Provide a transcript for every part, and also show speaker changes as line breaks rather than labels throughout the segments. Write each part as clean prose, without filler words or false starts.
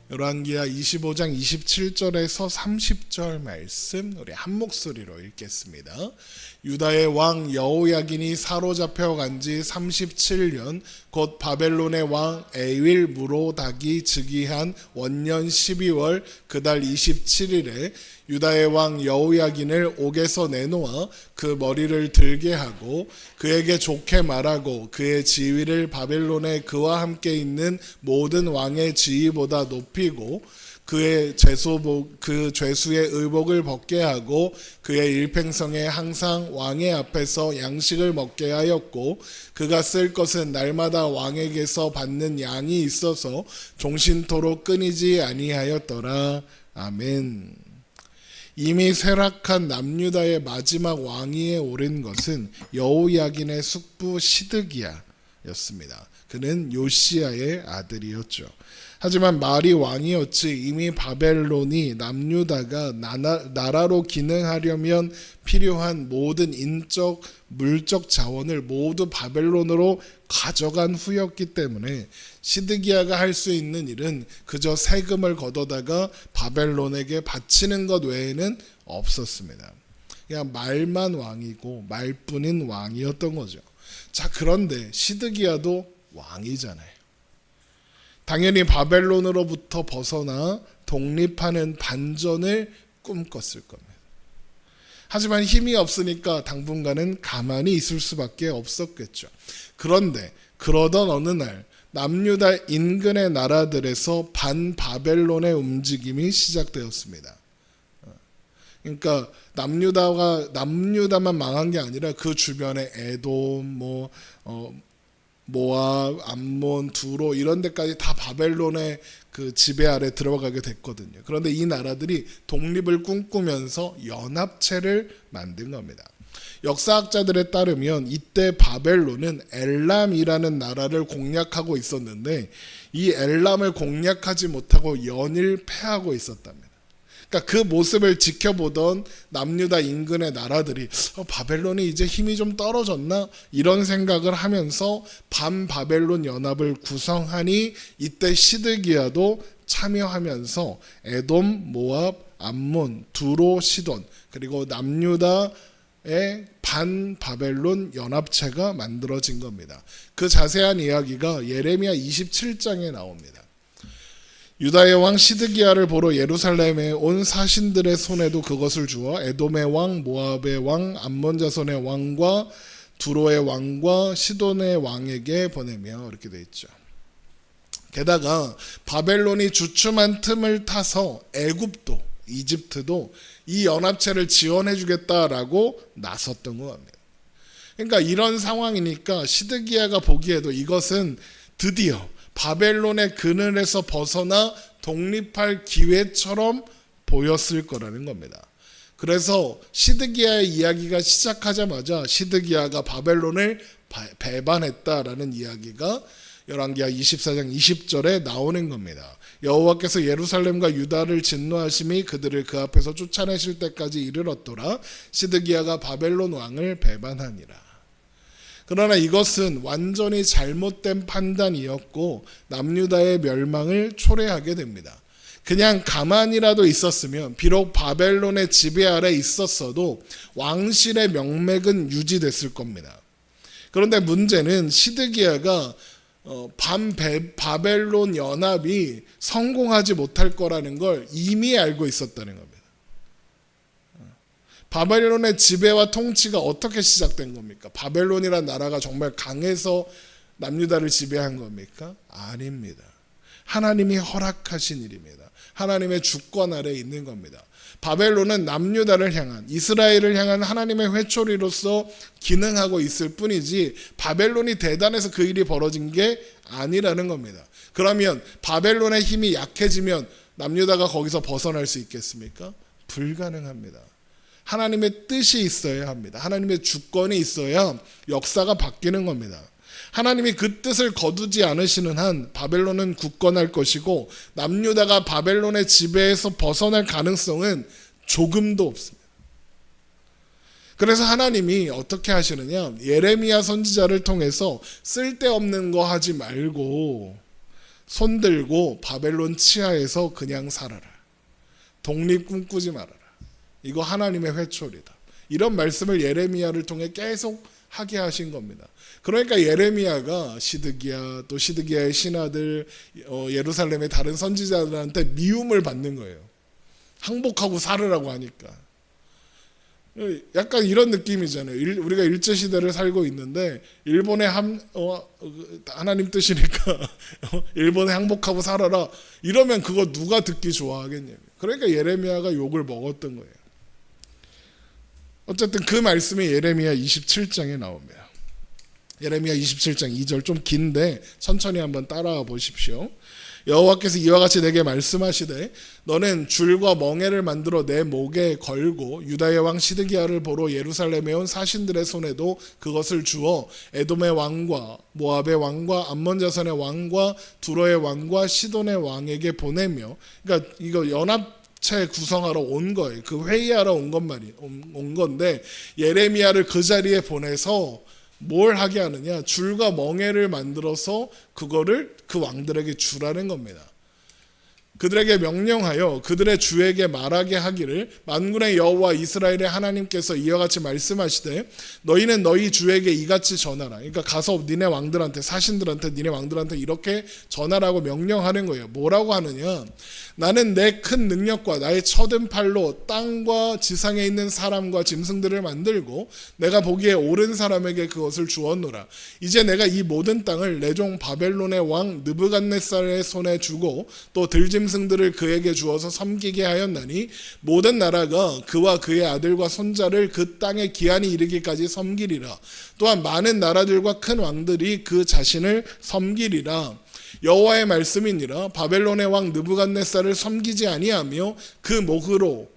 열왕기하 25장 27절에서 30절 말씀 우리 한 목소리로 읽겠습니다. 유다의 왕 여호야긴이 사로잡혀 간 지 37년 곧 바벨론의 왕 에윌 무로닥이 즉위한 원년 12월 그달 27일에 유다의 왕 여호야긴을 옥에서 내놓아 그 머리를 들게 하고 그에게 좋게 말하고 그의 지위를 바벨론에 그와 함께 있는 모든 왕의 지위보다 높이고 그의 그 죄수의 의복을 벗게 하고 그의 일평생에 항상 왕의 앞에서 양식을 먹게 하였고 그가 쓸 것은 날마다 왕에게서 받는 양이 있어서 종신토록 끊이지 아니하였더라. 아멘. 이미 쇠락한 남유다의 마지막 왕위에 오른 것은 여호야긴의 숙부 시드기야였습니다. 그는 요시야의 아들이었죠. 하지만 말이 왕이었지 이미 바벨론이 남유다가 나라로 기능하려면 필요한 모든 인적, 물적 자원을 모두 바벨론으로 가져간 후였기 때문에 시드기야가 할 수 있는 일은 그저 세금을 걷어다가 바벨론에게 바치는 것 외에는 없었습니다. 그냥 말만 왕이고 말뿐인 왕이었던 거죠. 자, 그런데 시드기야도 왕이잖아요. 당연히 바벨론으로부터 벗어나 독립하는 반전을 꿈꿨을 겁니다. 하지만 힘이 없으니까 당분간은 가만히 있을 수밖에 없었겠죠. 그런데 그러던 어느 날 남유다 인근의 나라들에서 반바벨론의 움직임이 시작되었습니다. 그러니까 남유다만 망한 게 아니라 그 주변에 에돔, 모압, 암몬, 두로 이런 데까지 다 바벨론의 그 지배 아래 들어가게 됐거든요. 그런데 이 나라들이 독립을 꿈꾸면서 연합체를 만든 겁니다. 역사학자들에 따르면 이때 바벨론은 엘람이라는 나라를 공략하고 있었는데 이 엘람을 공략하지 못하고 연일 패하고 있었답니다. 그러니까 그 모습을 지켜보던 남유다 인근의 나라들이 바벨론이 이제 힘이 좀 떨어졌나? 이런 생각을 하면서 반바벨론 연합을 구성하니 이때 시드기야도 참여하면서 에돔, 모압, 암몬, 두로, 시돈 그리고 남유다의 반바벨론 연합체가 만들어진 겁니다. 그 자세한 이야기가 예레미야 27장에 나옵니다. 유다의 왕 시드기야를 보러 예루살렘에 온 사신들의 손에도 그것을 주어 에돔의 왕, 모압의 왕, 암몬 자손의 왕과 두로의 왕과 시돈의 왕에게 보내며 이렇게 돼 있죠. 게다가 바벨론이 주춤한 틈을 타서 애굽도, 이집트도 이 연합체를 지원해 주겠다라고 나섰던 것 같습니다. 그러니까 이런 상황이니까 시드기야가 보기에도 이것은 드디어 바벨론의 그늘에서 벗어나 독립할 기회처럼 보였을 거라는 겁니다. 그래서 시드기야의 이야기가 시작하자마자 시드기야가 바벨론을 배반했다라는 이야기가 열왕기하 24장 20절에 나오는 겁니다. 여호와께서 예루살렘과 유다를 진노하심이 그들을 그 앞에서 쫓아내실 때까지 이르렀더라. 시드기야가 바벨론 왕을 배반하니라. 그러나 이것은 완전히 잘못된 판단이었고 남유다의 멸망을 초래하게 됩니다. 그냥 가만히라도 있었으면 비록 바벨론의 지배 아래 있었어도 왕실의 명맥은 유지됐을 겁니다. 그런데 문제는 시드기야가 바벨론 연합이 성공하지 못할 거라는 걸 이미 알고 있었다는 겁니다. 바벨론의 지배와 통치가 어떻게 시작된 겁니까? 바벨론이라는 나라가 정말 강해서 남유다를 지배한 겁니까? 아닙니다. 하나님이 허락하신 일입니다. 하나님의 주권 아래 있는 겁니다. 바벨론은 남유다를 향한, 이스라엘을 향한 하나님의 회초리로서 기능하고 있을 뿐이지 바벨론이 대단해서 그 일이 벌어진 게 아니라는 겁니다. 그러면 바벨론의 힘이 약해지면 남유다가 거기서 벗어날 수 있겠습니까? 불가능합니다. 하나님의 뜻이 있어야 합니다. 하나님의 주권이 있어야 역사가 바뀌는 겁니다. 하나님이 그 뜻을 거두지 않으시는 한 바벨론은 굳건할 것이고 남유다가 바벨론의 지배에서 벗어날 가능성은 조금도 없습니다. 그래서 하나님이 어떻게 하시느냐, 예레미야 선지자를 통해서 쓸데없는 거 하지 말고 손들고 바벨론 치하에서 그냥 살아라. 독립 꿈꾸지 말아라. 이거 하나님의 회초리다. 이런 말씀을 예레미야를 통해 계속 하게 하신 겁니다. 그러니까 예레미야가 시드기야, 또 시드기야의 신하들, 예루살렘의 다른 선지자들한테 미움을 받는 거예요. 항복하고 살으라고 하니까. 약간 이런 느낌이잖아요. 우리가 일제시대를 살고 있는데 일본의 하나님 뜻이니까 일본에 항복하고 살아라 이러면 그거 누가 듣기 좋아하겠냐고요. 그러니까 예레미야가 욕을 먹었던 거예요. 어쨌든 그 말씀이 예레미야 27장에 나옵니다. 예레미야 27장 2절 좀 긴데 천천히 한번 따라와 보십시오. 여호와께서 이와 같이 내게 말씀하시되 너는 줄과 멍에를 만들어 내 목에 걸고 유다의 왕 시드기야를 보러 예루살렘에 온 사신들의 손에도 그것을 주어 에돔의 왕과 모압의 왕과 암몬 자손의 왕과 두로의 왕과 시돈의 왕에게 보내며, 그러니까 이거 연합체 구성하러 온 거예요. 그 회의하러 온 건데 예레미야를 그 자리에 보내서 뭘 하게 하느냐? 줄과 멍에를 만들어서 그거를 그 왕들에게 주라는 겁니다. 그들에게 명령하여 그들의 주에게 말하게 하기를 만군의 여호와 이스라엘의 하나님께서 이와 같이 말씀하시되 너희는 너희 주에게 이같이 전하라. 그러니까 가서 니네 왕들한테, 사신들한테, 니네 왕들한테 이렇게 전하라고 명령하는 거예요. 뭐라고 하느냐? 나는 내 큰 능력과 나의 쳐든 팔로 땅과 지상에 있는 사람과 짐승들을 만들고 내가 보기에 옳은 사람에게 그것을 주었노라. 이제 내가 이 모든 땅을 내 종 바벨론의 왕 느부갓네살의 손에 주고 또 들짐승들을 그에게 주어서 섬기게 하였나니 모든 나라가 그와 그의 아들과 손자를 그 땅의 기한이 이르기까지 섬기리라. 또한 많은 나라들과 큰 왕들이 그 자신을 섬기리라. 여호와의 말씀이니라. 바벨론의 왕 느부갓네살을 섬기지 아니하며 그 목으로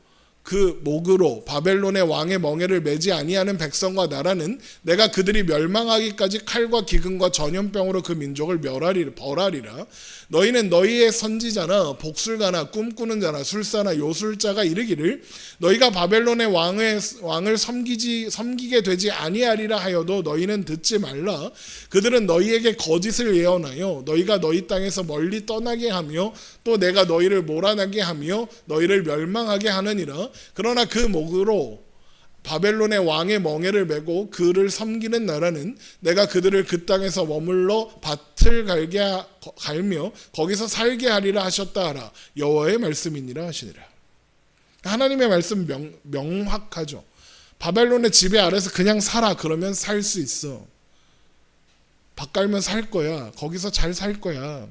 바벨론의 왕의 멍에를 매지 아니하는 백성과 나라는 내가 그들이 멸망하기까지 칼과 기근과 전염병으로 그 민족을 벌하리라. 너희는 너희의 선지자나 복술가나 꿈꾸는 자나 술사나 요술자가 이르기를 너희가 바벨론의 왕을 섬기게 되지 아니하리라 하여도 너희는 듣지 말라. 그들은 너희에게 거짓을 예언하여 너희가 너희 땅에서 멀리 떠나게 하며 또 내가 너희를 몰아나게 하며 너희를 멸망하게 하느니라. 그러나 그 목으로 바벨론의 왕의 멍에를 메고 그를 섬기는 나라는 내가 그들을 그 땅에서 머물러 밭을 갈며 거기서 살게 하리라 하셨다 하라. 여호와의 말씀이니라 하시니라. 하나님의 말씀 명확하죠. 바벨론의 지배 아래서 그냥 살아. 그러면 살 수 있어. 밭 갈면 살 거야. 거기서 잘 살 거야.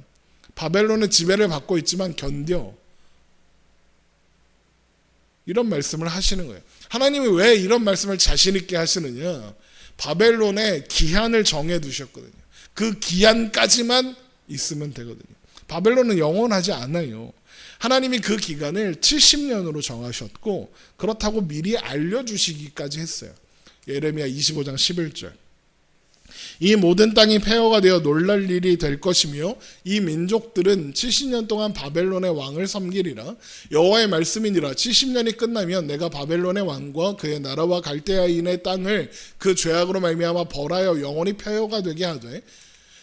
바벨론의 지배를 받고 있지만 견뎌. 이런 말씀을 하시는 거예요. 하나님이 왜 이런 말씀을 자신 있게 하시느냐? 바벨론의 기한을 정해 두셨거든요. 그 기한까지만 있으면 되거든요. 바벨론은 영원하지 않아요. 하나님이 그 기간을 70년으로 정하셨고 그렇다고 미리 알려주시기까지 했어요. 예레미야 25장 11절. 이 모든 땅이 폐허가 되어 놀랄 일이 될 것이며 이 민족들은 70년 동안 바벨론의 왕을 섬기리라. 여호와의 말씀이니라. 70년이 끝나면 내가 바벨론의 왕과 그의 나라와 갈대아인의 땅을 그 죄악으로 말미암아 벌하여 영원히 폐허가 되게 하되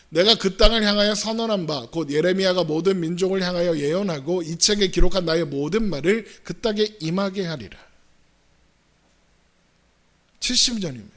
내가 그 땅을 향하여 선언한 바 곧 예레미야가 모든 민족을 향하여 예언하고 이 책에 기록한 나의 모든 말을 그 땅에 임하게 하리라. 70년입니다.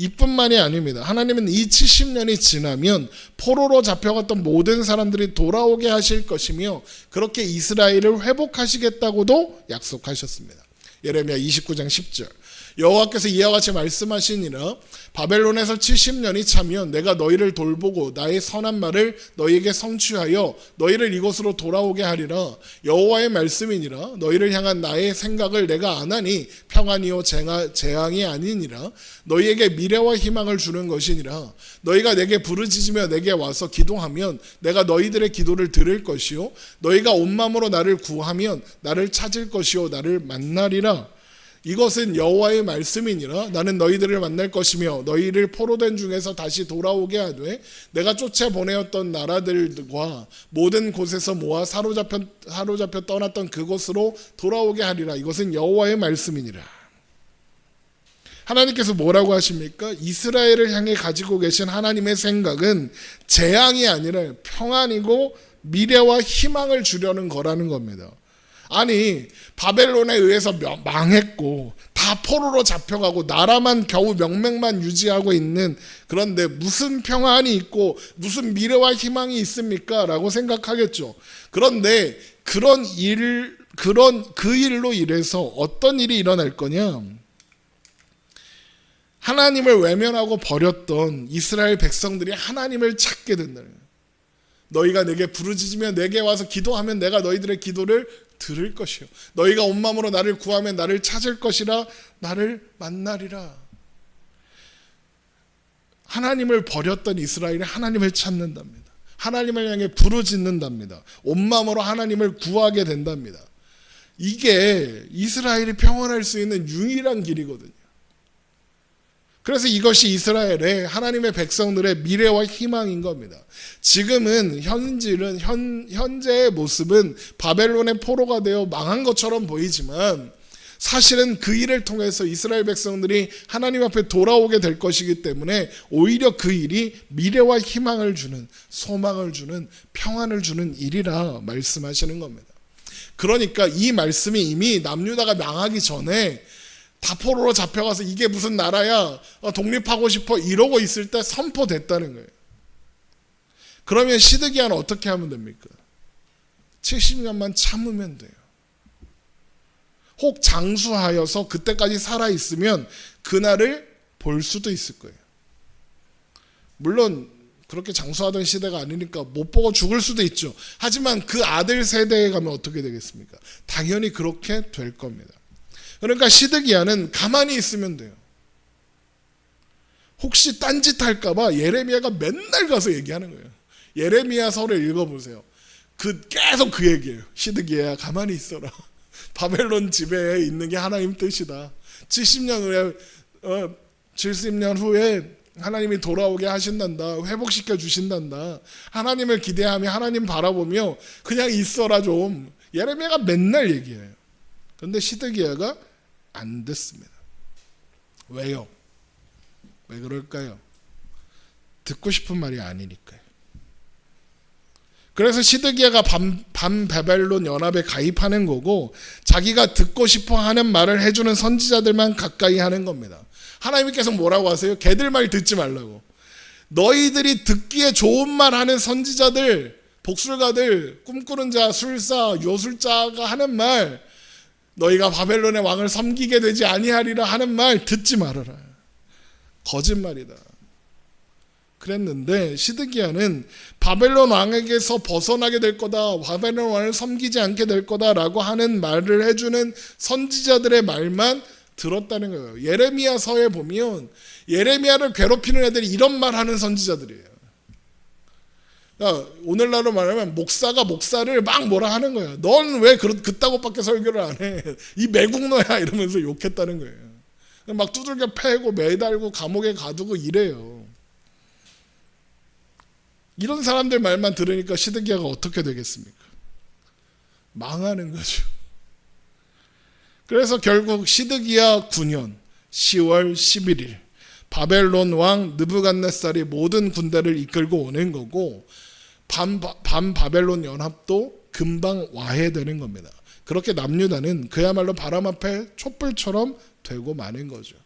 이뿐만이 아닙니다. 하나님은 이 70년이 지나면 포로로 잡혀갔던 모든 사람들이 돌아오게 하실 것이며 그렇게 이스라엘을 회복하시겠다고도 약속하셨습니다. 예레미야 29장 10절. 여호와께서 이와 같이 말씀하시니라. 바벨론에서 70년이 차면 내가 너희를 돌보고 나의 선한 말을 너희에게 성취하여 너희를 이곳으로 돌아오게 하리라. 여호와의 말씀이니라. 너희를 향한 나의 생각을 내가 아나니 평안이요 재앙이 아니니라. 너희에게 미래와 희망을 주는 것이니라. 너희가 내게 부르짖으며 내게 와서 기도하면 내가 너희들의 기도를 들을 것이요 너희가 온 마음으로 나를 구하면 나를 찾을 것이요 나를 만나리라. 이것은 여호와의 말씀이니라. 나는 너희들을 만날 것이며 너희를 포로된 중에서 다시 돌아오게 하되 내가 쫓아보내었던 나라들과 모든 곳에서 모아 사로잡혀 떠났던 그곳으로 돌아오게 하리라. 이것은 여호와의 말씀이니라. 하나님께서 뭐라고 하십니까? 이스라엘을 향해 가지고 계신 하나님의 생각은 재앙이 아니라 평안이고 미래와 희망을 주려는 거라는 겁니다. 아니, 바벨론에 의해서 망했고 다 포로로 잡혀가고 나라만 겨우 명맥만 유지하고 있는, 그런데 무슨 평안이 있고 무슨 미래와 희망이 있습니까? 라고 생각하겠죠. 그런데 그 일로 인해서 어떤 일이 일어날 거냐? 하나님을 외면하고 버렸던 이스라엘 백성들이 하나님을 찾게 된다는 거예요. 너희가 내게 부르짖으면 내게 와서 기도하면 내가 너희들의 기도를 들을 것이요, 너희가 온 마음으로 나를 구하면 나를 찾을 것이라, 나를 만나리라. 하나님을 버렸던 이스라엘이 하나님을 찾는답니다. 하나님을 향해 부르짖는답니다. 온 마음으로 하나님을 구하게 된답니다. 이게 이스라엘이 평안할 수 있는 유일한 길이거든요. 그래서 이것이 이스라엘의 하나님의 백성들의 미래와 희망인 겁니다. 지금은 현재의 모습은 바벨론의 포로가 되어 망한 것처럼 보이지만 사실은 그 일을 통해서 이스라엘 백성들이 하나님 앞에 돌아오게 될 것이기 때문에 오히려 그 일이 미래와 희망을 주는, 소망을 주는, 평안을 주는 일이라 말씀하시는 겁니다. 그러니까 이 말씀이 이미 남유다가 망하기 전에 다 포로로 잡혀가서 이게 무슨 나라야, 독립하고 싶어 이러고 있을 때 선포됐다는 거예요. 그러면 시드기야는 어떻게 하면 됩니까? 70년만 참으면 돼요. 혹 장수하여서 그때까지 살아있으면 그날을 볼 수도 있을 거예요. 물론 그렇게 장수하던 시대가 아니니까 못 보고 죽을 수도 있죠. 하지만 그 아들 세대에 가면 어떻게 되겠습니까? 당연히 그렇게 될 겁니다. 그러니까 시드기야는 가만히 있으면 돼요. 혹시 딴짓할까 봐 예레미야가 맨날 가서 얘기하는 거예요. 예레미야서를 읽어보세요. 계속 그 얘기예요. 시드기야야 가만히 있어라. 바벨론 지배에 있는 게 하나님 뜻이다. 70년 후에 하나님이 돌아오게 하신단다. 회복시켜 주신단다. 하나님을 기대하며 하나님 바라보며 그냥 있어라 좀. 예레미야가 맨날 얘기해요. 그런데 시드기야가 안 듣습니다. 왜요? 왜 그럴까요? 듣고 싶은 말이 아니니까요. 그래서 시드기야가 반바벨론 연합에 가입하는 거고, 자기가 듣고 싶어 하는 말을 해주는 선지자들만 가까이 하는 겁니다. 하나님께서 뭐라고 하세요? 걔들 말 듣지 말라고. 너희들이 듣기에 좋은 말 하는 선지자들, 복술가들, 꿈꾸는 자, 술사, 요술자가 하는 말, 너희가 바벨론의 왕을 섬기게 되지 아니하리라 하는 말 듣지 말아라. 거짓말이다. 그랬는데 시드기야는 바벨론 왕에게서 벗어나게 될 거다, 바벨론 왕을 섬기지 않게 될 거다라고 하는 말을 해주는 선지자들의 말만 들었다는 거예요. 예레미야서에 보면 예레미야를 괴롭히는 애들이 이런 말 하는 선지자들이에요. 그러니까 오늘날로 말하면 목사가 목사를 막 뭐라 하는 거야. 넌 왜 그따구밖에 설교를 안 해? 이 매국노야 이러면서 욕했다는 거예요. 막 두들겨 패고 매달고 감옥에 가두고 이래요. 이런 사람들 말만 들으니까 시드기야가 어떻게 되겠습니까? 망하는 거죠. 그래서 결국 시드기야 9년 10월 11일 바벨론 왕 느부갓네살이 모든 군대를 이끌고 오는 거고, 반바벨론 연합도 금방 와해되는 겁니다. 그렇게 남유다는 그야말로 바람 앞에 촛불처럼 되고 마는 거죠.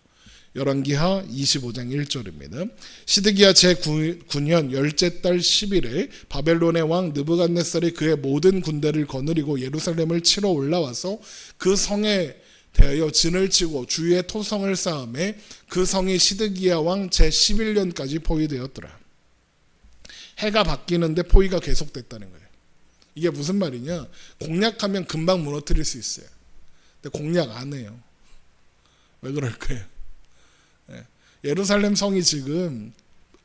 열왕기하 25장 1절입니다. 시드기야 제9년 열째 달 10일에 바벨론의 왕 느부갓네살이 그의 모든 군대를 거느리고 예루살렘을 치러 올라와서 그 성에 대하여 진을 치고 주위에 토성을 쌓음에 그 성이 시드기야 왕 제11년까지 포위되었더라. 해가 바뀌는데 포위가 계속됐다는 거예요. 이게 무슨 말이냐? 공략하면 금방 무너뜨릴 수 있어요. 근데 공략 안 해요. 왜 그럴까요? 예루살렘 성이 지금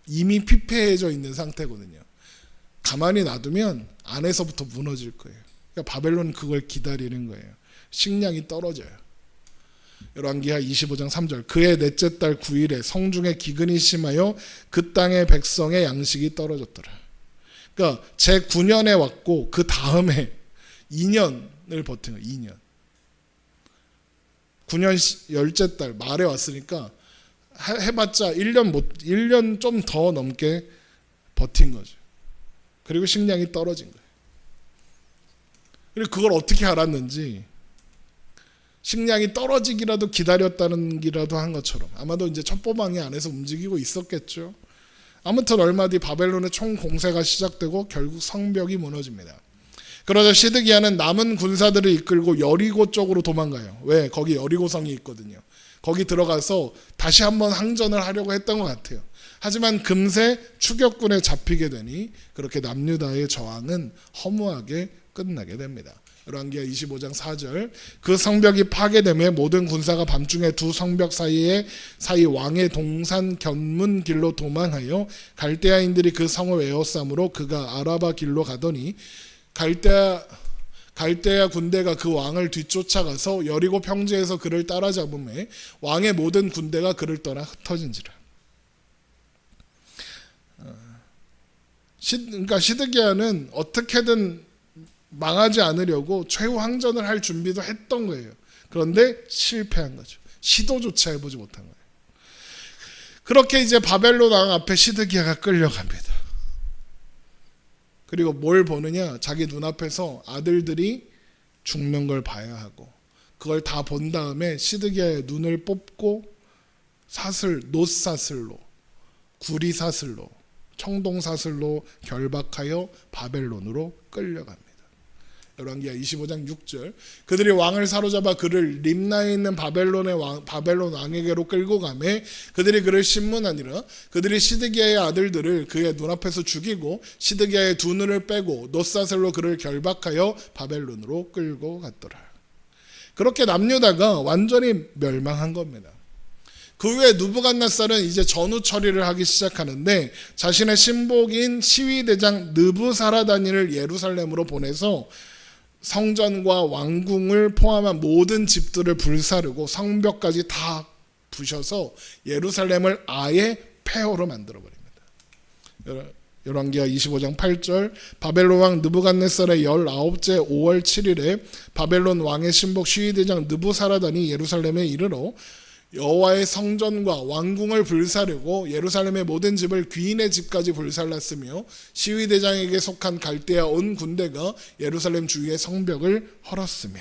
이미 피폐해져 있는 상태거든요. 가만히 놔두면 안에서부터 무너질 거예요. 그러니까 바벨론은 그걸 기다리는 거예요. 식량이 떨어져요. 열왕기하 25장 3절 그의 넷째 달 9일에 성중에 기근이 심하여 그 땅의 백성의 양식이 떨어졌더라. 그러니까 제9년에 왔고 그 다음에 2년을 버틴 거예요. 2년. 9년 열째 달 말에 왔으니까 해봤자 1년 좀 더 넘게 버틴 거죠. 그리고 식량이 떨어진 거예요. 그리고 그걸 어떻게 알았는지, 식량이 떨어지기라도 기다렸다는 기라도 한 것처럼 아마도 이제 첩보망이 안에서 움직이고 있었겠죠. 아무튼 얼마 뒤 바벨론의 총공세가 시작되고 결국 성벽이 무너집니다. 그러자 시드기야는 남은 군사들을 이끌고 여리고 쪽으로 도망가요. 왜? 거기 여리고성이 있거든요. 거기 들어가서 다시 한번 항전을 하려고 했던 것 같아요. 하지만 금세 추격군에 잡히게 되니 그렇게 남유다의 저항은 허무하게 끝나게 됩니다. 열왕기하 25장 4절, 그 성벽이 파괴됨에 모든 군사가 밤중에 두 성벽 사이 왕의 동산 견문 길로 도망하여 갈대아인들이 그 성을 에워싸므로 그가 아라바 길로 가더니 갈대아 군대가 그 왕을 뒤쫓아가서 여리고 평지에서 그를 따라잡음에 왕의 모든 군대가 그를 떠나 흩어진지라. 그러니까 시드기야는 어떻게든 망하지 않으려고 최후 항전을 할 준비도 했던 거예요. 그런데 실패한 거죠. 시도조차 해보지 못한 거예요. 그렇게 이제 바벨론 왕 앞에 시드기야가 끌려갑니다. 그리고 뭘 보느냐? 자기 눈앞에서 아들들이 죽는 걸 봐야 하고, 그걸 다 본 다음에 시드기야의 눈을 뽑고 놋사슬로, 구리사슬로, 청동사슬로 결박하여 바벨론으로 끌려갑니다. 열왕기하 25장 6절, 그들이 왕을 사로잡아 그를 림나에 있는 바벨론 왕에게로 끌고 가매 그들이 그를 신문하니라. 그들이 시드기야의 아들들을 그의 눈앞에서 죽이고 시드기야의 두 눈을 빼고 놋사슬로 그를 결박하여 바벨론으로 끌고 갔더라. 그렇게 남유다가 완전히 멸망한 겁니다. 그 후에 느부갓네살은 이제 전후 처리를 하기 시작하는데 자신의 신복인 시위대장 느부사라다니를 예루살렘으로 보내서 성전과 왕궁을 포함한 모든 집들을 불사르고 성벽까지 다 부셔서 예루살렘을 아예 폐허로 만들어버립니다. 열왕기하 25장 8절, 바벨론 왕 느부갓네살의 19째 5월 7일에 바벨론 왕의 신복 시위대장 느부사라단이 예루살렘에 이르러 여호와의 성전과 왕궁을 불사르고 예루살렘의 모든 집을 귀인의 집까지 불살랐으며 시위대장에게 속한 갈대아 온 군대가 예루살렘 주위의 성벽을 헐었으며,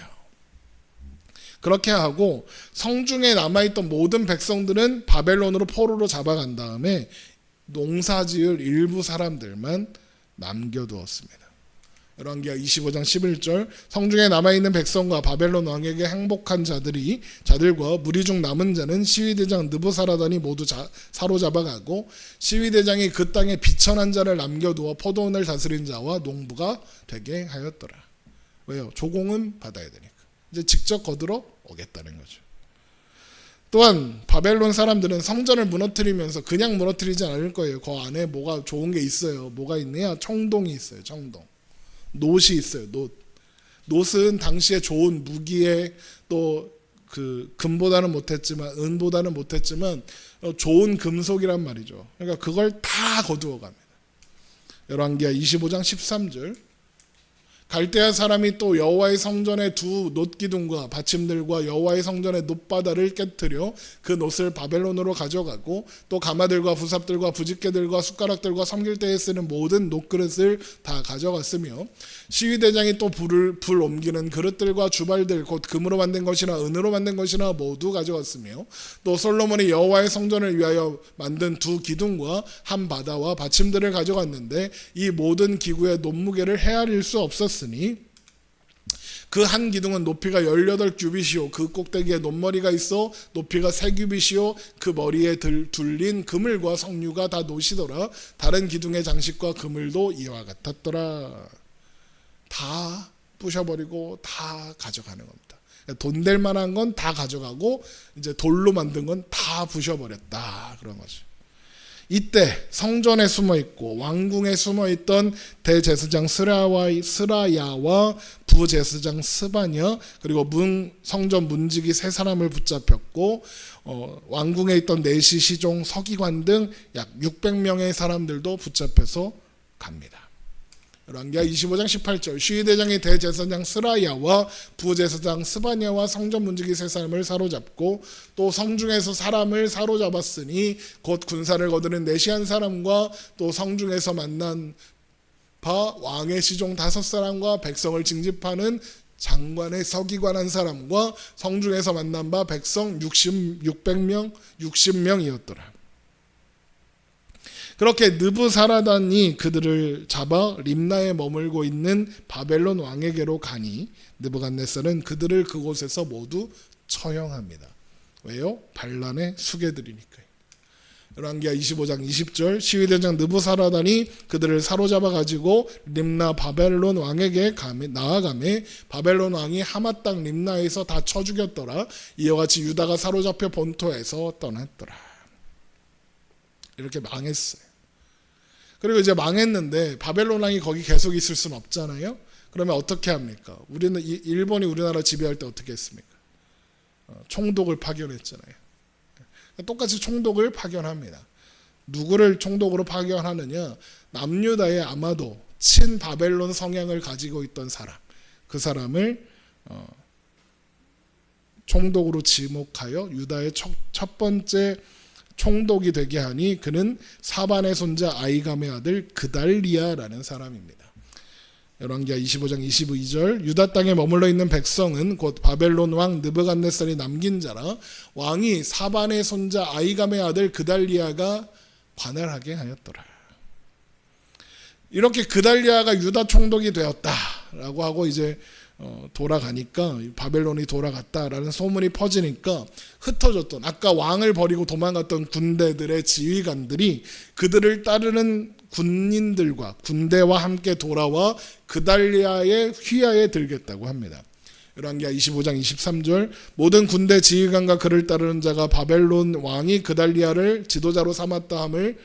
그렇게 하고 성중에 남아있던 모든 백성들은 바벨론으로 포로로 잡아간 다음에 농사지을 일부 사람들만 남겨두었습니다. 열왕기하 25장 11절, 성중에 남아있는 백성과 바벨론 왕에게 행복한 자들과 무리 중 남은 자는 시위대장 느부사라단이 모두 사로잡아가고 시위대장이 그 땅에 비천한 자를 남겨두어 포도원을 다스린 자와 농부가 되게 하였더라. 왜요? 조공은 받아야 되니까. 이제 직접 거들어 오겠다는 거죠. 또한 바벨론 사람들은 성전을 무너뜨리면서 그냥 무너뜨리지 않을 거예요. 그 안에 뭐가 좋은 게 있어요. 뭐가 있느냐? 청동이 있어요. 청동. 놋이 있어요. 놋은 당시에 좋은 무기에, 또 그 금보다는 못했지만 은보다는 못했지만 좋은 금속이란 말이죠. 그러니까 그걸 다 거두어 갑니다. 열왕기하 25장 13절, 갈대아 사람이 또 여호와의 성전의 두 놋기둥과 받침들과 여호와의 성전의 놋바다를 깨뜨려 그 놋을 바벨론으로 가져가고 또 가마들과 부삽들과 부집개들과 숟가락들과 섬길 때에 쓰는 모든 놋그릇을 다 가져갔으며 시위대장이 또 불 옮기는 그릇들과 주발들 곧 금으로 만든 것이나 은으로 만든 것이나 모두 가져갔으며 또 솔로몬이 여호와의 성전을 위하여 만든 두 기둥과 한 바다와 받침들을 가져갔는데 이 모든 기구의 놋무게를 헤아릴 수 없었으니 그 한 기둥은 높이가 18규빗이요 그 꼭대기에 놋머리가 있어 높이가 3규빗이요 그 머리에 둘린 그물과 석류가 다 놋이더라. 다른 기둥의 장식과 그물도 이와 같았더라. 다 부셔버리고 다 가져가는 겁니다. 돈 될 만한 건 다 가져가고 이제 돌로 만든 건 다 부셔버렸다, 그런 거죠. 이때 성전에 숨어있고 왕궁에 숨어있던 대제사장 스라야와 부제사장 스바냐 그리고 성전 문지기 3사람을 붙잡혔고 왕궁에 있던 내시 시종 서기관 등 약 600명의 사람들도 붙잡혀서 갑니다. 열왕기하 25장 18절 시위대장의 대제사장 스라야와 부제사장 스바냐와 성전 문지기 세 사람을 사로잡고 또 성중에서 사람을 사로잡았으니 곧 군사를 거두는 내시한 사람과 또 성중에서 만난 바 왕의 시종 5사람과 백성을 징집하는 장관의 서기관한 사람과 성중에서 만난 바 백성 60명이었더라. 그렇게 느부사라단이 그들을 잡아 림나에 머물고 있는 바벨론 왕에게로 가니 느부갓네살은 그들을 그곳에서 모두 처형합니다. 왜요? 반란의 수괴들이니까요. 열왕기하 25장 20절 시위대장 느부사라단이 그들을 사로잡아 가지고 림나 바벨론 왕에게 나아가매 바벨론 왕이 하마 땅 림나에서 다 쳐 죽였더라. 이와 같이 유다가 사로잡혀 본토에서 떠났더라. 이렇게 망했어요. 그리고 이제 망했는데 바벨론 왕이 거기 계속 있을 수는 없잖아요. 그러면 어떻게 합니까? 우리는 일본이 우리나라 지배할 때 어떻게 했습니까? 총독을 파견했잖아요. 똑같이 총독을 파견합니다. 누구를 총독으로 파견하느냐? 남유다에 아마도 친바벨론 성향을 가지고 있던 사람, 그 사람을 총독으로 지목하여 유다의 첫 번째 총독이 되게 하니 그는 사반의 손자 아이감의 아들 그달리아라는 사람입니다. 열왕기하 25장 22절 유다 땅에 머물러 있는 백성은 곧 바벨론 왕 느부갓네살이 남긴 자라 왕이 사반의 손자 아이감의 아들 그달리아가 관할하게 하였더라. 이렇게 그달리아가 유다 총독이 되었다라고 하고 이제 돌아가니까 바벨론이 돌아갔다라는 소문이 퍼지니까 흩어졌던 아까 왕을 버리고 도망갔던 군대들의 지휘관들이 그들을 따르는 군인들과 군대와 함께 돌아와 그달리아의 휘하에 들겠다고 합니다. 열왕기하 25장 23절 모든 군대 지휘관과 그를 따르는 자가 바벨론 왕이 그달리아를 지도자로 삼았다 함을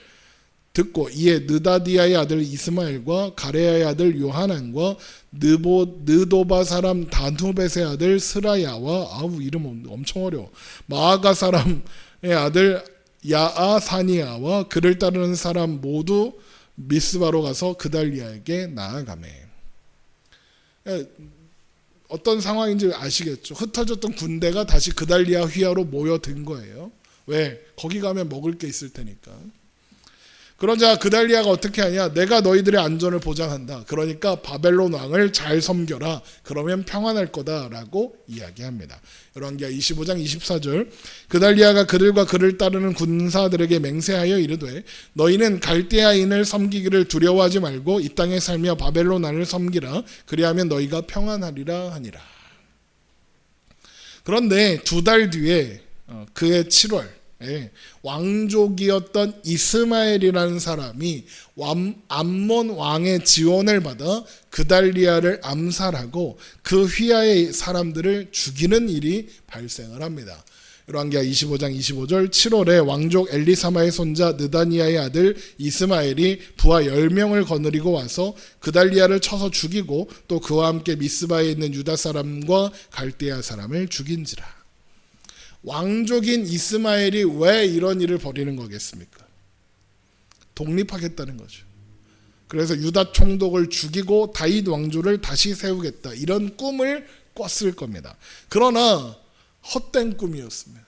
듣고 이에 느다디아의 아들 이스마엘과 가레야의 아들 요하난과 느도바 사람 다누벳의 아들 스라야와 이름 엄청 어려워 마아가 사람의 아들 야아사니아와 그를 따르는 사람 모두 미스바로 가서 그달리아에게 나아가매. 어떤 상황인지 아시겠죠? 흩어졌던 군대가 다시 그달리아 휘하로 모여든 거예요. 왜? 거기 가면 먹을 게 있을 테니까. 그러자 그달리아가 어떻게 하냐? 내가 너희들의 안전을 보장한다. 그러니까 바벨론 왕을 잘 섬겨라. 그러면 평안할 거다라고 이야기합니다. 열왕기하 25장 24절 그달리아가 그들과 그를 따르는 군사들에게 맹세하여 이르되 너희는 갈대아인을 섬기기를 두려워하지 말고 이 땅에 살며 바벨론 왕을 섬기라. 그리하면 너희가 평안하리라 하니라. 그런데 2달 뒤에 그해 7월 왕족이었던 이스마엘이라는 사람이 암몬 왕의 지원을 받아 그달리아를 암살하고 그 휘하의 사람들을 죽이는 일이 발생을 합니다. 열왕기하 25장 25절 7월에 왕족 엘리사마의 손자 느다니아의 아들 이스마엘이 부하 10명을 거느리고 와서 그달리아를 쳐서 죽이고 또 그와 함께 미스바에 있는 유다 사람과 갈대아 사람을 죽인지라. 왕족인 이스마엘이 왜 이런 일을 벌이는 거겠습니까? 독립하겠다는 거죠. 그래서 유다 총독을 죽이고 다윗 왕조를 다시 세우겠다 이런 꿈을 꿨을 겁니다. 그러나 헛된 꿈이었습니다.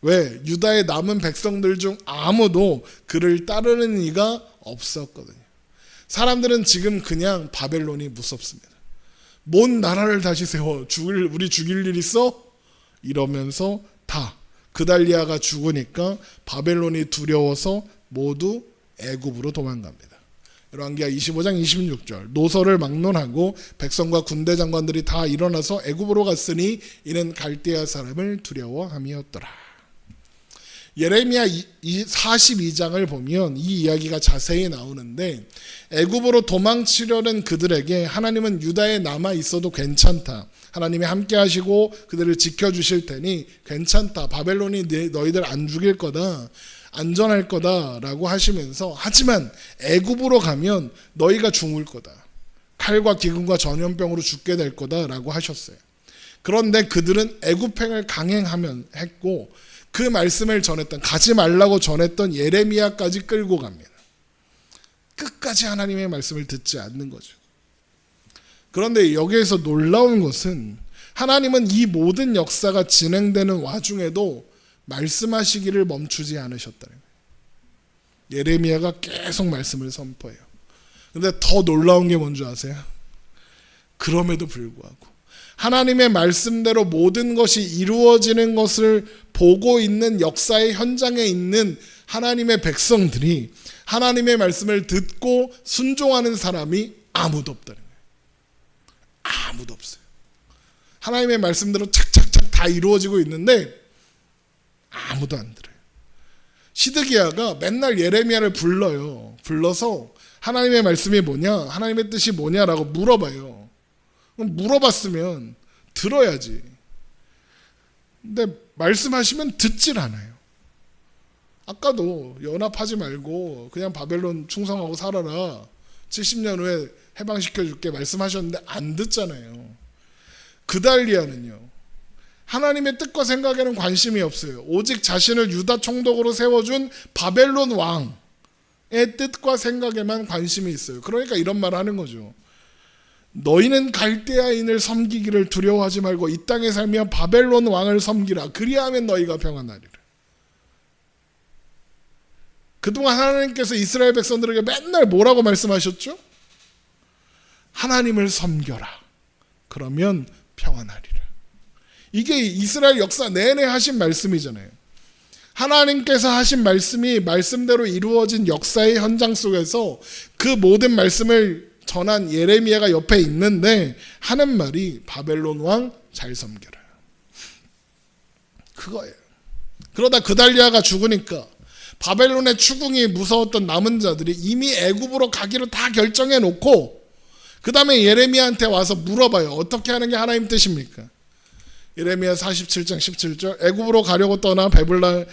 왜? 유다의 남은 백성들 중 아무도 그를 따르는 이가 없었거든요. 사람들은 지금 그냥 바벨론이 무섭습니다. 뭔 나라를 다시 세워? 우리 죽일 일 있어? 이러면서 다 그달리아가 죽으니까 바벨론이 두려워서 모두 애굽으로 도망갑니다. 열왕기하 25장 26절 노서를 막론하고 백성과 군대 장관들이 다 일어나서 애굽으로 갔으니 이는 갈대아 사람을 두려워함이었더라. 예레미야 42장을 보면 이 이야기가 자세히 나오는데 애굽으로 도망치려는 그들에게 하나님은 유다에 남아 있어도 괜찮다. 하나님이 함께 하시고 그들을 지켜주실 테니 괜찮다. 바벨론이 너희들 안 죽일 거다. 안전할 거다라고 하시면서 하지만 애굽으로 가면 너희가 죽을 거다. 칼과 기근과 전염병으로 죽게 될 거다라고 하셨어요. 그런데 그들은 애굽행을 강행하면 했고 그 말씀을 전했던 가지 말라고 전했던 예레미야까지 끌고 갑니다. 끝까지 하나님의 말씀을 듣지 않는 거죠. 그런데 여기에서 놀라운 것은 하나님은 이 모든 역사가 진행되는 와중에도 말씀하시기를 멈추지 않으셨다는 거예요. 예레미야가 계속 말씀을 선포해요. 근데 더 놀라운 게 뭔지 아세요? 그럼에도 불구하고 하나님의 말씀대로 모든 것이 이루어지는 것을 보고 있는 역사의 현장에 있는 하나님의 백성들이 하나님의 말씀을 듣고 순종하는 사람이 아무도 없다는 거예요. 아무도 없어요. 하나님의 말씀대로 착착착 다 이루어지고 있는데 아무도 안 들어요. 시드기야가 맨날 예레미야를 불러서 하나님의 말씀이 뭐냐, 하나님의 뜻이 뭐냐라고 물어봐요. 그럼 물어봤으면 들어야지. 근데 말씀하시면 듣질 않아요. 아까도 연합하지 말고 그냥 바벨론 충성하고 살아라, 70년 후에 해방시켜줄게 말씀하셨는데 안 듣잖아요. 그달리아는요, 하나님의 뜻과 생각에는 관심이 없어요. 오직 자신을 유다 총독으로 세워준 바벨론 왕의 뜻과 생각에만 관심이 있어요. 그러니까 이런 말을 하는 거죠. 너희는 갈대아인을 섬기기를 두려워하지 말고 이 땅에 살며 바벨론 왕을 섬기라. 그리하면 너희가 평안하리라. 그동안 하나님께서 이스라엘 백성들에게 맨날 뭐라고 말씀하셨죠? 하나님을 섬겨라. 그러면 평안하리라. 이게 이스라엘 역사 내내 하신 말씀이잖아요. 하나님께서 하신 말씀이 말씀대로 이루어진 역사의 현장 속에서 그 모든 말씀을 전한 예레미야가 옆에 있는데 하는 말이 바벨론 왕 잘 섬겨라. 그거예요. 그러다 그달리아가 죽으니까 바벨론의 추궁이 무서웠던 남은 자들이 이미 애굽으로 가기로 다 결정해 놓고 그 다음에 예레미야한테 와서 물어봐요. 어떻게 하는 게 하나님 뜻입니까? 예레미야 47장 17절, 애굽으로 가려고 떠나 베들레헴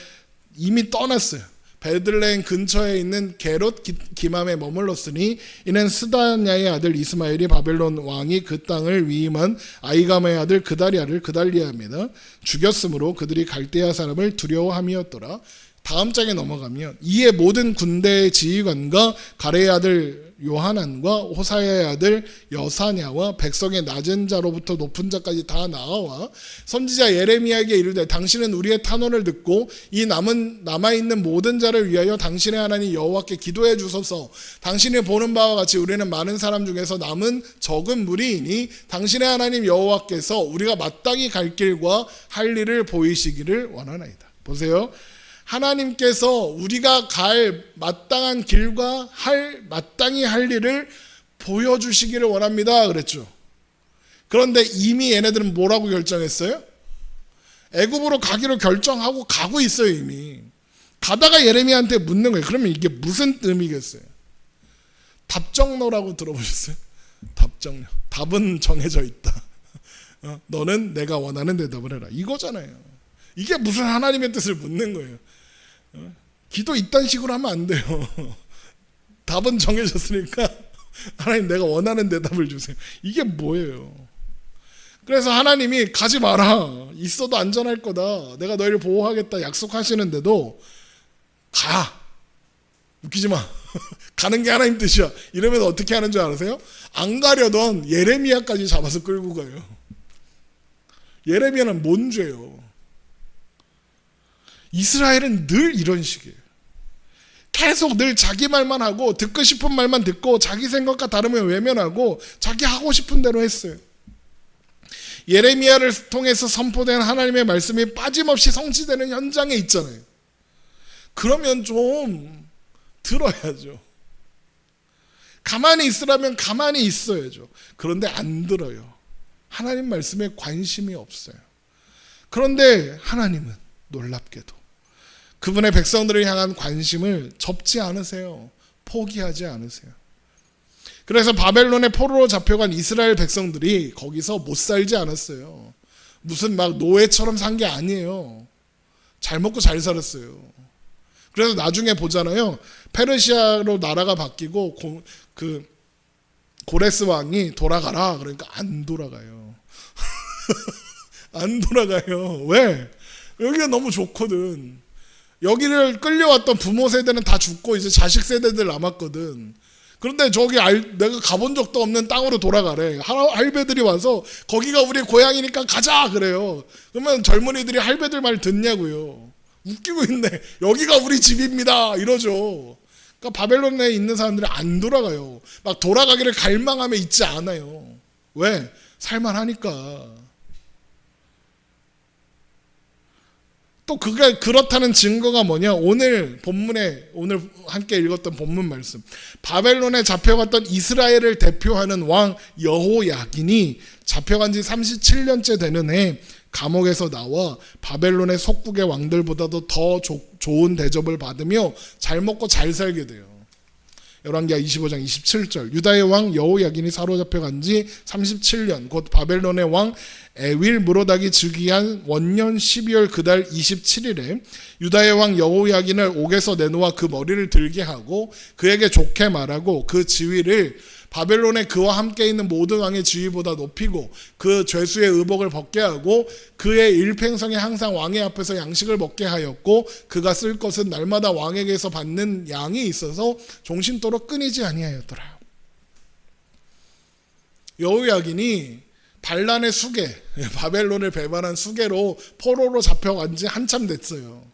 이미 떠났어요. 베들레헴 근처에 있는 게롯 기맘에 머물렀으니 이는 스다냐의 아들 이스마엘이 바벨론 왕이 그 땅을 위임한 아이감의 아들 그달리아입니다. 죽였으므로 그들이 갈대아 사람을 두려워함이었더라. 다음 장에 넘어가면 이에 모든 군대의 지휘관과 가레의 아들 요하난과 호사야의 아들 여사냐와 백성의 낮은 자로부터 높은 자까지 다 나와 선지자 예레미야에게 이르되 당신은 우리의 탄원을 듣고 이 남아있는 모든 자를 위하여 당신의 하나님 여호와께 기도해 주소서. 당신이 보는 바와 같이 우리는 많은 사람 중에서 남은 적은 무리이니 당신의 하나님 여호와께서 우리가 마땅히 갈 길과 할 일을 보이시기를 원하나이다. 보세요. 하나님께서 우리가 갈 마땅한 길과 마땅히 할 일을 보여주시기를 원합니다. 그랬죠. 그런데 이미 얘네들은 뭐라고 결정했어요? 애굽으로 가기로 결정하고 가고 있어요. 이미. 가다가 예레미야한테 묻는 거예요. 그러면 이게 무슨 의미겠어요? 답정너라고 들어보셨어요? 답정너. 답은 정해져 있다. 너는 내가 원하는 대답을 해라. 이거잖아요. 이게 무슨 하나님의 뜻을 묻는 거예요. 기도 이딴 식으로 하면 안 돼요. 답은 정해졌으니까 하나님 내가 원하는 대답을 주세요. 이게 뭐예요? 그래서 하나님이 가지 마라. 있어도 안전할 거다. 내가 너희를 보호하겠다 약속하시는데도 가. 웃기지 마. 가는 게 하나님 뜻이야. 이러면서 어떻게 하는 줄 아세요? 안 가려던 예레미야까지 잡아서 끌고 가요. 예레미야는 뭔 죄요? 이스라엘은 늘 이런 식이에요. 계속 늘 자기 말만 하고 듣고 싶은 말만 듣고 자기 생각과 다르면 외면하고 자기 하고 싶은 대로 했어요. 예레미야를 통해서 선포된 하나님의 말씀이 빠짐없이 성취되는 현장에 있잖아요. 그러면 좀 들어야죠. 가만히 있으라면 가만히 있어야죠. 그런데 안 들어요. 하나님 말씀에 관심이 없어요. 그런데 하나님은 놀랍게도 그분의 백성들을 향한 관심을 접지 않으세요. 포기하지 않으세요. 그래서 바벨론의 포로로 잡혀간 이스라엘 백성들이 거기서 못 살지 않았어요. 무슨 막 노예처럼 산 게 아니에요. 잘 먹고 잘 살았어요. 그래서 나중에 보잖아요. 페르시아로 나라가 바뀌고 고레스 왕이 돌아가라. 그러니까 안 돌아가요. 안 돌아가요. 왜? 여기가 너무 좋거든. 여기를 끌려왔던 부모 세대는 다 죽고 이제 자식 세대들 남았거든. 그런데 저기 내가 가본 적도 없는 땅으로 돌아가래. 할배들이 와서 거기가 우리 고향이니까 가자 그래요. 그러면 젊은이들이 할배들 말 듣냐고요. 웃기고 있네. 여기가 우리 집입니다 이러죠. 그러니까 바벨론에 있는 사람들이 안 돌아가요. 막 돌아가기를 갈망하며 있지 않아요. 왜? 살만하니까. 또 그게 그렇다는 증거가 뭐냐? 오늘 본문에 오늘 함께 읽었던 본문 말씀. 바벨론에 잡혀갔던 이스라엘을 대표하는 왕 여호야긴이 잡혀간 지 37년째 되는 해 감옥에서 나와 바벨론의 속국의 왕들보다도 더 좋은 대접을 받으며 잘 먹고 잘 살게 돼요. 열왕기하 25장 27절. 유다의 왕 여호야긴이 사로잡혀간 지 37년 곧 바벨론의 왕 에윌 무로닥이 즉위한 원년 12월 그달 27일에 유다의 왕 여호야긴을 옥에서 내놓아 그 머리를 들게 하고 그에게 좋게 말하고 그 지위를 바벨론에 그와 함께 있는 모든 왕의 지위보다 높이고 그 죄수의 의복을 벗게 하고 그의 일평생에 항상 왕의 앞에서 양식을 먹게 하였고 그가 쓸 것은 날마다 왕에게서 받는 양이 있어서 종신토록 끊이지 아니하였더라. 여호야긴이 반란의 수계, 바벨론을 배반한 수계로 포로로 잡혀간 지 한참 됐어요.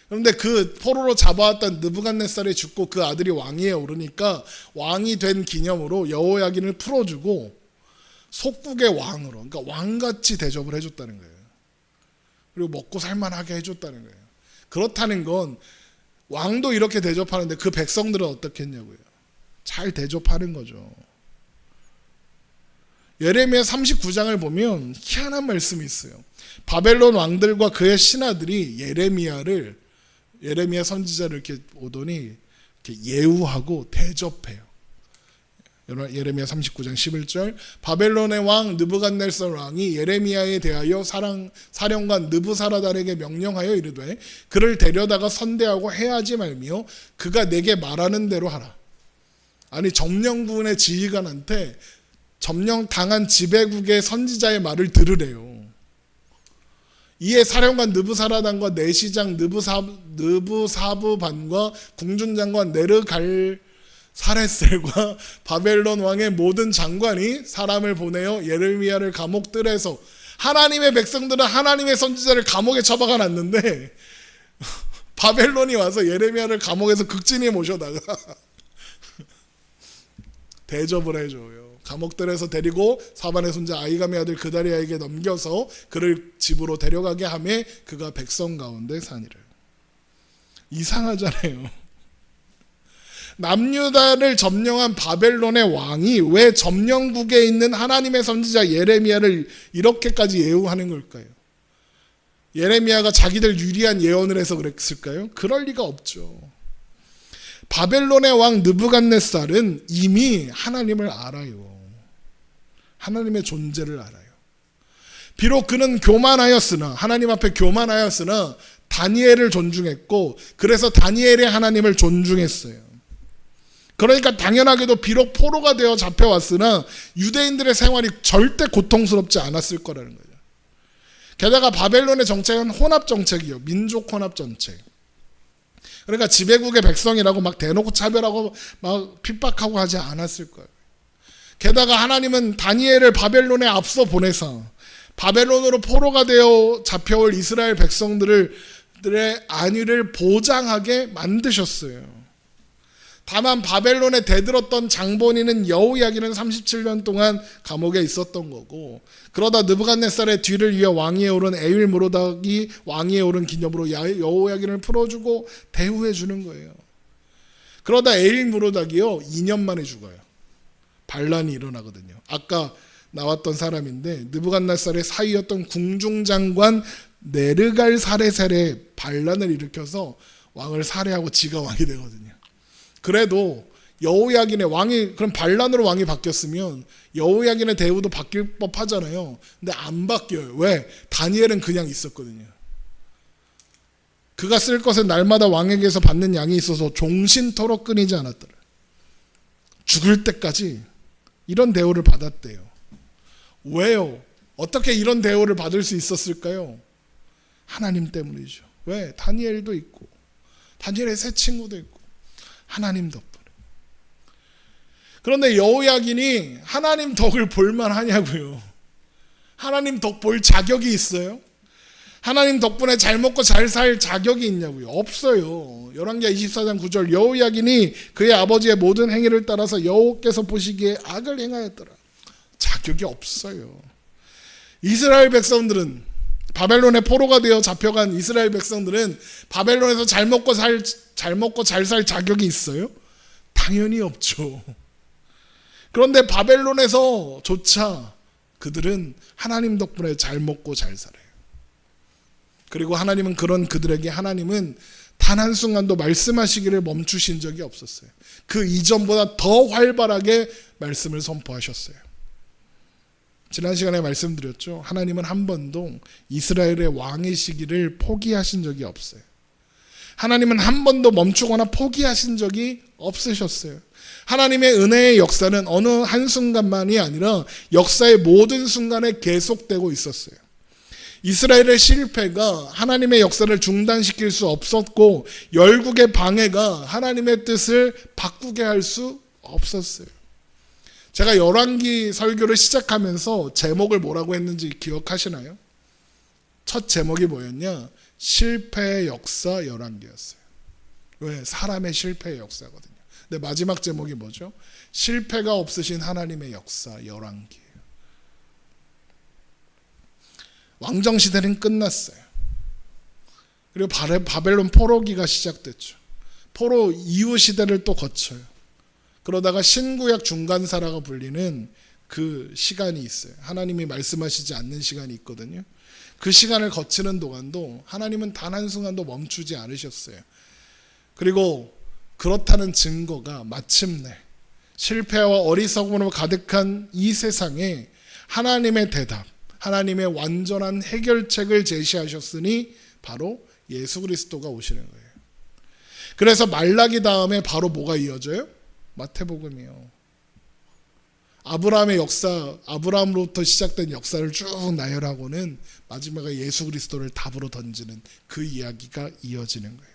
그런데 그 포로로 잡아왔던 느부갓네살이 죽고 그 아들이 왕위에 오르니까 왕이 된 기념으로 여호야긴을 풀어주고 속국의 왕으로, 그러니까 왕같이 대접을 해줬다는 거예요. 그리고 먹고 살만하게 해줬다는 거예요. 그렇다는 건 왕도 이렇게 대접하는데 그 백성들은 어떻게 했냐고요. 잘 대접하는 거죠. 예레미야 39장을 보면 희한한 말씀이 있어요. 바벨론 왕들과 그의 신하들이 예레미야 선지자를 이렇게 오더니 이렇게 예우하고 대접해요. 예레미야 39장 11절. 바벨론의 왕 느부갓네살 왕이 예레미야에 대하여 사령관 느부사라단에게 명령하여 이르되 그를 데려다가 선대하고 해하지 말며 그가 내게 말하는 대로 하라. 아니 점령군의 지휘관한테 점령당한 지배국의 선지자의 말을 들으래요. 이에 사령관 느부사라단과 내시장 느부사부반과 궁중장관 네르갈사레셀과 바벨론 왕의 모든 장관이 사람을 보내어 예레미야를 감옥들에서 하나님의 백성들은 하나님의 선지자를 감옥에 처박아 놨는데 바벨론이 와서 예레미야를 감옥에서 극진히 모셔다가 대접을 해줘요. 감옥들에서 데리고 사반의 손자 아이감의 아들 그다리아에게 넘겨서 그를 집으로 데려가게 하며 그가 백성 가운데 사니라. 이상하잖아요. 남유다를 점령한 바벨론의 왕이 왜 점령국에 있는 하나님의 선지자 예레미야를 이렇게까지 예우하는 걸까요? 예레미야가 자기들 유리한 예언을 해서 그랬을까요? 그럴 리가 없죠. 바벨론의 왕 느부갓네살은 이미 하나님을 알아요. 하나님의 존재를 알아요. 비록 그는 하나님 앞에 교만하였으나 다니엘을 존중했고 그래서 다니엘의 하나님을 존중했어요. 그러니까 당연하게도 비록 포로가 되어 잡혀왔으나 유대인들의 생활이 절대 고통스럽지 않았을 거라는 거죠. 게다가 바벨론의 정책은 혼합 정책이요. 민족 혼합 정책. 그러니까 지배국의 백성이라고 막 대놓고 차별하고 막 핍박하고 하지 않았을 거예요. 게다가 하나님은 다니엘을 바벨론에 앞서 보내서 바벨론으로 포로가 되어 잡혀올 이스라엘 백성들의 안위를 보장하게 만드셨어요. 다만 바벨론에 대들었던 장본인은 여호야긴은 37년 동안 감옥에 있었던 거고 그러다 느부갓네살의 뒤를 이어 왕위에 오른 에윌 무로닥이 왕위에 오른 기념으로 여호야긴을 풀어주고 대우해 주는 거예요. 그러다 에윌 무로닥이요 2년 만에 죽어요. 반란이 일어나거든요. 아까 나왔던 사람인데 느부갓네살의 사위였던 궁중장관 네르갈사레셀의 반란을 일으켜서 왕을 살해하고 지가 왕이 되거든요. 그래도 여호야긴의 왕이 그럼 반란으로 왕이 바뀌었으면 여호야긴의 대우도 바뀔 법하잖아요. 근데 안 바뀌어요. 왜? 다니엘은 그냥 있었거든요. 그가 쓸 것은 날마다 왕에게서 받는 양이 있어서 종신토록 끊이지 않았더라. 죽을 때까지 이런 대우를 받았대요. 왜요? 어떻게 이런 대우를 받을 수 있었을까요? 하나님 때문이죠. 왜? 다니엘도 있고 다니엘의 새 친구도 있고 하나님 덕분에. 그런데 여호야긴이 하나님 덕을 볼만 하냐고요. 하나님 덕 볼 자격이 있어요? 하나님 덕분에 잘 먹고 잘 살 자격이 있냐고요? 없어요. 열왕기하 24장 9절 여호야긴이 그의 아버지의 모든 행위를 따라서 여호와께서 보시기에 악을 행하였더라. 자격이 없어요. 이스라엘 백성들은 바벨론의 포로가 되어 잡혀간 이스라엘 백성들은 바벨론에서 잘 먹고 잘 살 자격이 있어요? 당연히 없죠. 그런데 바벨론에서조차 그들은 하나님 덕분에 잘 먹고 잘 살아요. 그리고 하나님은 하나님은 단 한순간도 말씀하시기를 멈추신 적이 없었어요. 그 이전보다 더 활발하게 말씀을 선포하셨어요. 지난 시간에 말씀드렸죠. 하나님은 한 번도 이스라엘의 왕의 시기를 포기하신 적이 없어요. 하나님은 한 번도 멈추거나 포기하신 적이 없으셨어요. 하나님의 은혜의 역사는 어느 한순간만이 아니라 역사의 모든 순간에 계속되고 있었어요. 이스라엘의 실패가 하나님의 역사를 중단시킬 수 없었고 열국의 방해가 하나님의 뜻을 바꾸게 할 수 없었어요. 제가 열왕기 설교를 시작하면서 제목을 뭐라고 했는지 기억하시나요? 첫 제목이 뭐였냐? 실패의 역사 열왕기였어요. 왜? 사람의 실패의 역사거든요. 근데 마지막 제목이 뭐죠? 실패가 없으신 하나님의 역사 열왕기예요. 왕정시대는 끝났어요. 그리고 바벨론 포로기가 시작됐죠. 포로 이후 시대를 또 거쳐요. 그러다가 신구약 중간사라고 불리는 그 시간이 있어요. 하나님이 말씀하시지 않는 시간이 있거든요. 그 시간을 거치는 동안도 하나님은 단 한순간도 멈추지 않으셨어요. 그리고 그렇다는 증거가 마침내 실패와 어리석음으로 가득한 이 세상에 하나님의 대답, 하나님의 완전한 해결책을 제시하셨으니 바로 예수 그리스도가 오시는 거예요. 그래서 말라기 다음에 바로 뭐가 이어져요? 마태복음이요. 아브라함의 역사, 아브라함으로부터 시작된 역사를 쭉 나열하고는 마지막에 예수 그리스도를 답으로 던지는 그 이야기가 이어지는 거예요.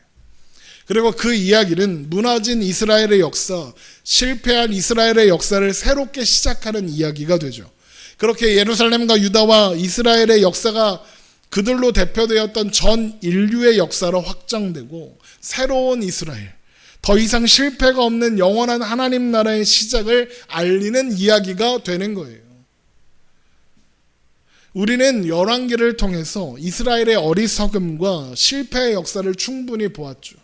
그리고 그 이야기는 무너진 이스라엘의 역사, 실패한 이스라엘의 역사를 새롭게 시작하는 이야기가 되죠. 그렇게 예루살렘과 유다와 이스라엘의 역사가 그들로 대표되었던 전 인류의 역사로 확장되고 새로운 이스라엘, 더 이상 실패가 없는 영원한 하나님 나라의 시작을 알리는 이야기가 되는 거예요. 우리는 열왕기를 통해서 이스라엘의 어리석음과 실패의 역사를 충분히 보았죠.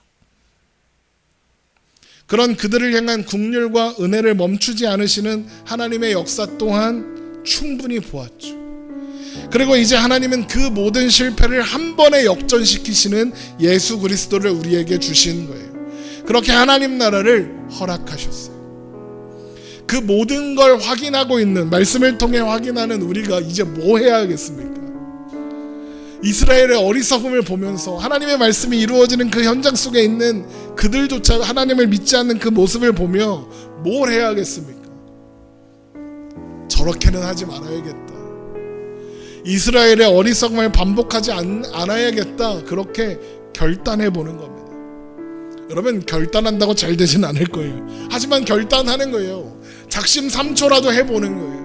그런 그들을 향한 긍휼과 은혜를 멈추지 않으시는 하나님의 역사 또한 충분히 보았죠. 그리고 이제 하나님은 그 모든 실패를 한 번에 역전시키시는 예수 그리스도를 우리에게 주신 거예요. 그렇게 하나님 나라를 허락하셨어요. 그 모든 걸 확인하고 있는, 말씀을 통해 확인하는 우리가 이제 뭐 해야 하겠습니까? 이스라엘의 어리석음을 보면서 하나님의 말씀이 이루어지는 그 현장 속에 있는 그들조차 하나님을 믿지 않는 그 모습을 보며 뭘 해야 하겠습니까? 저렇게는 하지 말아야겠다. 이스라엘의 어리석음을 반복하지 않아야겠다. 그렇게 결단해 보는 겁니다. 여러분, 결단한다고 잘 되진 않을 거예요. 하지만 결단하는 거예요. 작심 삼초라도 해보는 거예요.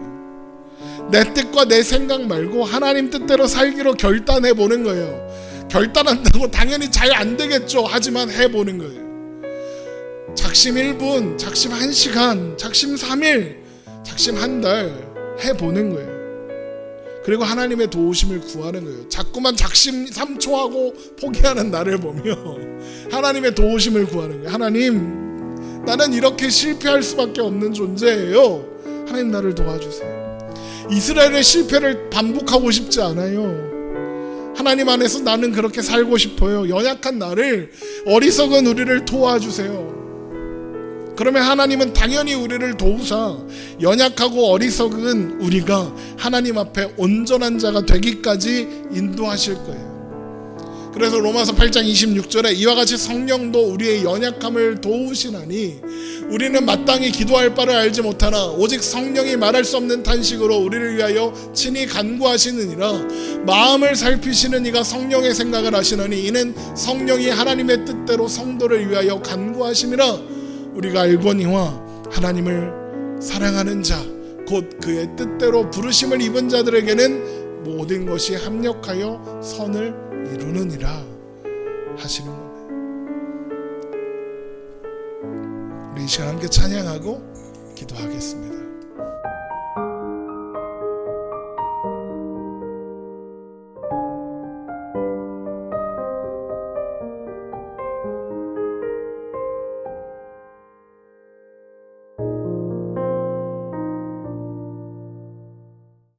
내 뜻과 내 생각 말고 하나님 뜻대로 살기로 결단해 보는 거예요. 결단한다고 당연히 잘 안 되겠죠. 하지만 해보는 거예요. 작심 1분, 작심 1시간, 작심 3일, 작심 1달 해보는 거예요. 그리고 하나님의 도우심을 구하는 거예요. 자꾸만 작심 3초하고 포기하는 나를 보며 하나님의 도우심을 구하는 거예요. 하나님, 나는 이렇게 실패할 수밖에 없는 존재예요. 하나님, 나를 도와주세요. 이스라엘의 실패를 반복하고 싶지 않아요. 하나님 안에서 나는 그렇게 살고 싶어요. 연약한 나를, 어리석은 우리를 도와주세요. 그러면 하나님은 당연히 우리를 도우사 연약하고 어리석은 우리가 하나님 앞에 온전한 자가 되기까지 인도하실 거예요. 그래서 로마서 8장 26절에 이와 같이 성령도 우리의 연약함을 도우시나니 우리는 마땅히 기도할 바를 알지 못하나 오직 성령이 말할 수 없는 탄식으로 우리를 위하여 친히 간구하시느니라. 마음을 살피시는 이가 성령의 생각을 하시나니 이는 성령이 하나님의 뜻대로 성도를 위하여 간구하심이라. 우리가 알거니와 하나님을 사랑하는 자, 곧 그의 뜻대로 부르심을 입은 자들에게는 모든 것이 합력하여 선을 이루느니라 하시는 겁니다. 우리 이 시간 함께 찬양하고 기도하겠습니다.